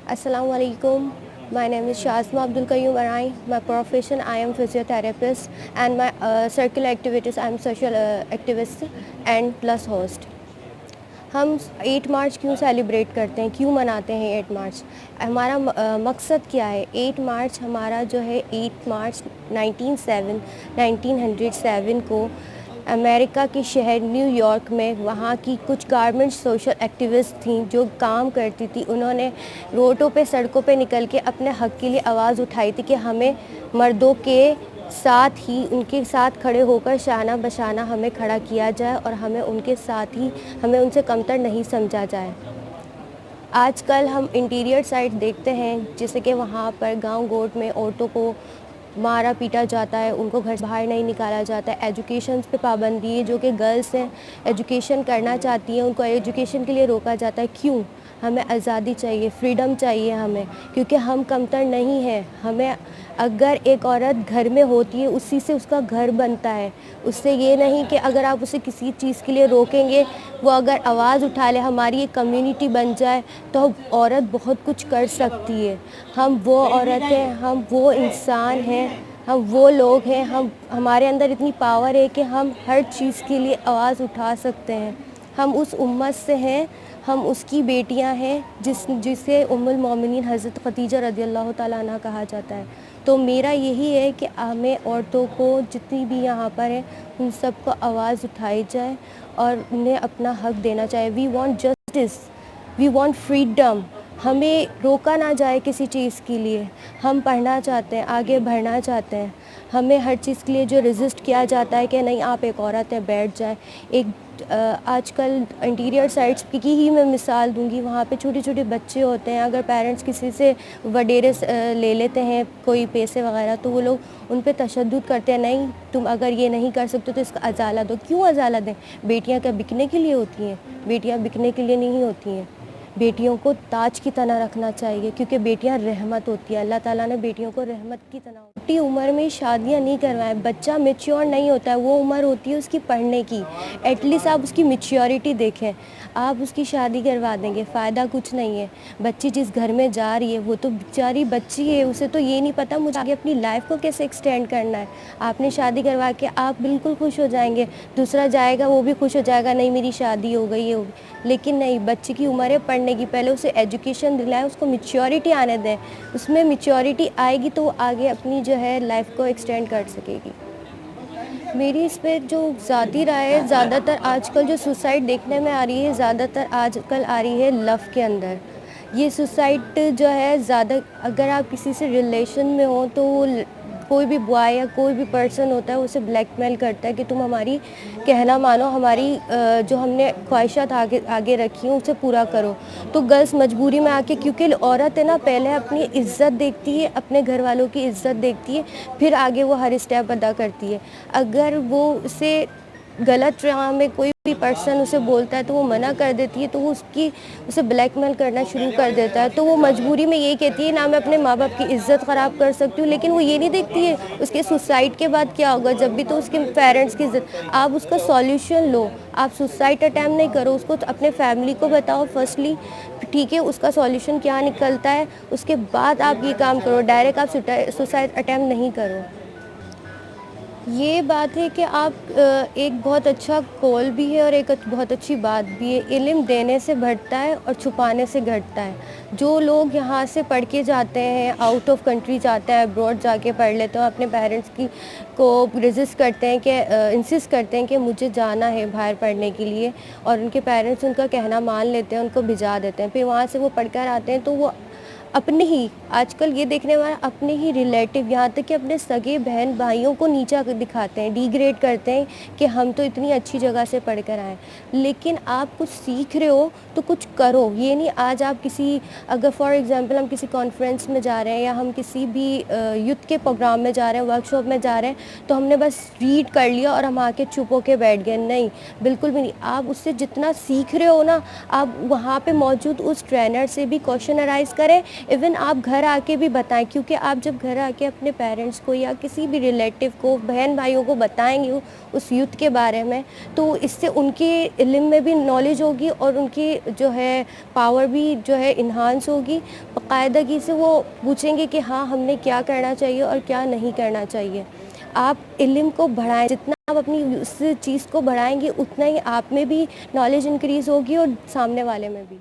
Assalamu alaikum. My name is Shazma Abdul Qayyum Arai. My profession, I am physiotherapist, and my circular activities, I am social activist and plus host. ہم 8 مارچ کیوں celebrate کرتے ہیں، کیوں مناتے ہیں 8 مارچ؟ ہمارا مقصد کیا ہے؟ 8 مارچ ہمارا جو ہے 8 مارچ 1907 کو امریکہ کے شہر نیو یارک میں وہاں کی کچھ گارمنٹ سوشل ایکٹیوسٹ تھیں جو کام کرتی تھی. انہوں نے روڈوں پہ سڑکوں پہ نکل کے اپنے حق کے لیے آواز اٹھائی تھی کہ ہمیں مردوں کے ساتھ ہی ان کے ساتھ کھڑے ہو کر شانہ بشانہ ہمیں کھڑا کیا جائے اور ہمیں ان کے ساتھ ہی ہمیں ان سے کمتر نہیں سمجھا جائے. آج کل ہم انٹیریئر سائٹ دیکھتے ہیں جیسے کہ وہاں پر گاؤں گوٹ میں عورتوں کو مارا پیٹا جاتا ہے، ان کو گھر سے باہر نہیں نکالا جاتا ہے. ایجوکیشن پہ پابندی ہے، جو کہ گرلس ہیں ایجوکیشن کرنا چاہتی ہیں ان کو ایجوکیشن کے لیے روکا جاتا ہے. کیوں؟ ہمیں آزادی چاہیے، فریڈم چاہیے ہمیں، کیونکہ ہم کمتر نہیں ہیں. ہمیں اگر ایک عورت گھر میں ہوتی ہے اسی سے اس کا گھر بنتا ہے. اس سے یہ نہیں کہ اگر آپ اسے کسی چیز کے لیے روکیں گے، وہ اگر آواز اٹھا لے، ہماری ایک کمیونٹی بن جائے تو عورت بہت کچھ کر سکتی ہے. ہم وہ عورتیں، ہم وہ انسان ہیں، ہم وہ لوگ ہیں، ہمارے اندر اتنی پاور ہے کہ ہم ہر چیز کے لیے آواز اٹھا سکتے ہیں. ہم اس امت سے ہیں، ہم اس کی بیٹیاں ہیں جسے ام المومنین حضرت ختیجہ رضی اللہ تعالیٰ عنہ کہا جاتا ہے. تو میرا یہی ہے کہ ہمیں عورتوں کو جتنی بھی یہاں پر ہیں ان سب کو آواز اٹھائی جائے اور انہیں اپنا حق دینا چاہیے. We want justice, we want freedom. ہمیں روکا نہ جائے کسی چیز کے لیے. ہم پڑھنا چاہتے ہیں، آگے بڑھنا چاہتے ہیں. ہمیں ہر چیز کے لیے جو ریزسٹ کیا جاتا ہے کہ نہیں آپ ایک عورت ہے بیٹھ جائے. آج کل انٹیریئر سائٹس کی ہی میں مثال دوں گی، وہاں پہ چھوٹے چھوٹے بچے ہوتے ہیں. اگر پیرنٹس کسی سے وڈیرے لے لیتے ہیں کوئی پیسے وغیرہ تو وہ لوگ ان پہ تشدد کرتے ہیں. نہیں تم اگر یہ نہیں کر سکتے تو اس کا ازالہ دو. کیوں ازالہ دیں؟ بیٹیاں کیا بکنے کے لیے ہوتی ہیں؟ بیٹیاں بکنے کے لیے نہیں ہوتی ہیں. بیٹیوں کو تاج کی طرح رکھنا چاہیے کیونکہ بیٹیاں رحمت ہوتی ہیں. اللہ تعالیٰ نے بیٹیوں کو رحمت کی طرح چھوٹی عمر میں شادیاں نہیں کروائیں. بچہ میچیور نہیں ہوتا ہے، وہ عمر ہوتی ہے اس کی پڑھنے کی. ایٹ لیسٹ آپ اس کی میچیورٹی دیکھیں. آپ اس کی شادی کروا دیں گے فائدہ کچھ نہیں ہے. بچی جس گھر میں جا رہی ہے وہ تو بیچاری بچی ہے، اسے تو یہ نہیں پتہ مجھے آگے اپنی لائف کو کیسے ایکسٹینڈ کرنا ہے. آپ نے شادی کروا کے آپ بالکل خوش ہو جائیں گے، دوسرا جائے گا وہ بھی خوش ہو جائے گا، نہیں میری شادی ہو گئی ہے. لیکن نہیں، بچی کی عمر ہے پڑھنے کی. پہلے اسے ایجوکیشن دلائیں، اس کو میچیورٹی آنے دیں. اس میں میچیورٹی آئے گی تو وہ آگے اپنی جو ہے لائف کو ایکسٹینڈ کر سکے گی. میری اس پہ جو ذاتی رائے ہے، زیادہ تر آج کل جو سوسائڈ دیکھنے میں آ رہی ہے، زیادہ تر آج کل آ رہی ہے لو کے اندر. یہ سوسائڈ جو ہے زیادہ، اگر آپ کسی سے ریلیشن میں ہو تو وہ کوئی بھی بوائے یا کوئی بھی پرسن ہوتا ہے اسے بلیک میل کرتا ہے کہ تم ہماری کہنا مانو، ہماری جو ہم نے خواہشات آگے رکھی ہیں اسے پورا کرو. تو گرلس مجبوری میں آ کے، کیونکہ عورت ہے نا پہلے اپنی عزت دیکھتی ہے، اپنے گھر والوں کی عزت دیکھتی ہے، پھر آگے وہ ہر اسٹیپ ادا کرتی ہے. اگر وہ اسے غلط راہ میں کوئی بھی پرسن اسے بولتا ہے تو وہ منع کر دیتی ہے تو وہ اسے بلیک میل کرنا شروع کر دیتا ہے. تو وہ مجبوری میں یہ کہتی ہے نہ میں اپنے ماں باپ کی عزت خراب کر سکتی ہوں، لیکن وہ یہ نہیں دیکھتی ہے اس کے سوسائڈ کے بعد کیا ہوگا. جب بھی تو اس کے پیرنٹس کی عزت. آپ اس کا سولیوشن لو، آپ سوسائڈ اٹیمپٹ نہیں کرو، اس کو اپنے فیملی کو بتاؤ فرسٹلی، ٹھیک ہے اس کا سولیوشن کیا نکلتا ہے، اس کے بعد آپ یہ کام کرو. ڈائریکٹ آپ سوسائڈ اٹیمپٹ نہیں کرو. یہ بات ہے کہ آپ ایک بہت اچھا کال بھی ہے اور ایک بہت اچھی بات بھی ہے. علم دینے سے بڑھتا ہے اور چھپانے سے گھٹتا ہے. جو لوگ یہاں سے پڑھ کے جاتے ہیں، آؤٹ آف کنٹری جاتے ہیں، ابراڈ جا کے پڑھ لیتے ہیں، اپنے پیرنٹس کو ریزسٹ کرتے ہیں کہ انسسٹ کرتے ہیں کہ مجھے جانا ہے باہر پڑھنے کے لیے، اور ان کے پیرنٹس ان کا کہنا مان لیتے ہیں، ان کو بھیجا دیتے ہیں. پھر وہاں سے وہ پڑھ کر آتے ہیں تو وہ اپنے ہی، آج کل یہ دیکھنے والا اپنے ہی ریلیٹیو، یہاں تک کہ اپنے سگے بہن بھائیوں کو نیچا دکھاتے ہیں، ڈی گریڈ کرتے ہیں کہ ہم تو اتنی اچھی جگہ سے پڑھ کر آئے. لیکن آپ کچھ سیکھ رہے ہو تو کچھ کرو. یہ نہیں آج آپ کسی، اگر فار ایگزامپل ہم کسی کانفرنس میں جا رہے ہیں یا ہم کسی بھی یوتھ کے پروگرام میں جا رہے ہیں، ورک شاپ میں جا رہے ہیں، تو ہم نے بس ریڈ کر لیا اور ہم آ کے چپ ہو کے بیٹھ گئے. نہیں، بالکل بھی نہیں. آپ اس سے جتنا سیکھ رہے ہو نا، آپ وہاں پہ موجود اس ٹرینر سے بھی کویشچن ارائز کریں ایون آپ گھر آ کے بھی بتائیں، کیونکہ آپ جب گھر آ کے اپنے پیرنٹس کو یا کسی بھی ریلیٹیو کو، بہن بھائیوں کو بتائیں گے اس یوتھ کے بارے میں، تو اس سے ان کے علم میں بھی نالج ہوگی اور ان کی جو ہے پاور بھی جو ہے انہانس ہوگی. باقاعدگی سے وہ پوچھیں گے کہ ہاں ہم نے کیا کرنا چاہیے اور کیا نہیں کرنا چاہیے. آپ علم کو بڑھائیں، جتنا آپ اپنی اس چیز کو بڑھائیں گے اتنا ہی آپ میں بھی نالج انکریز ہوگی اور سامنے والے میں بھی.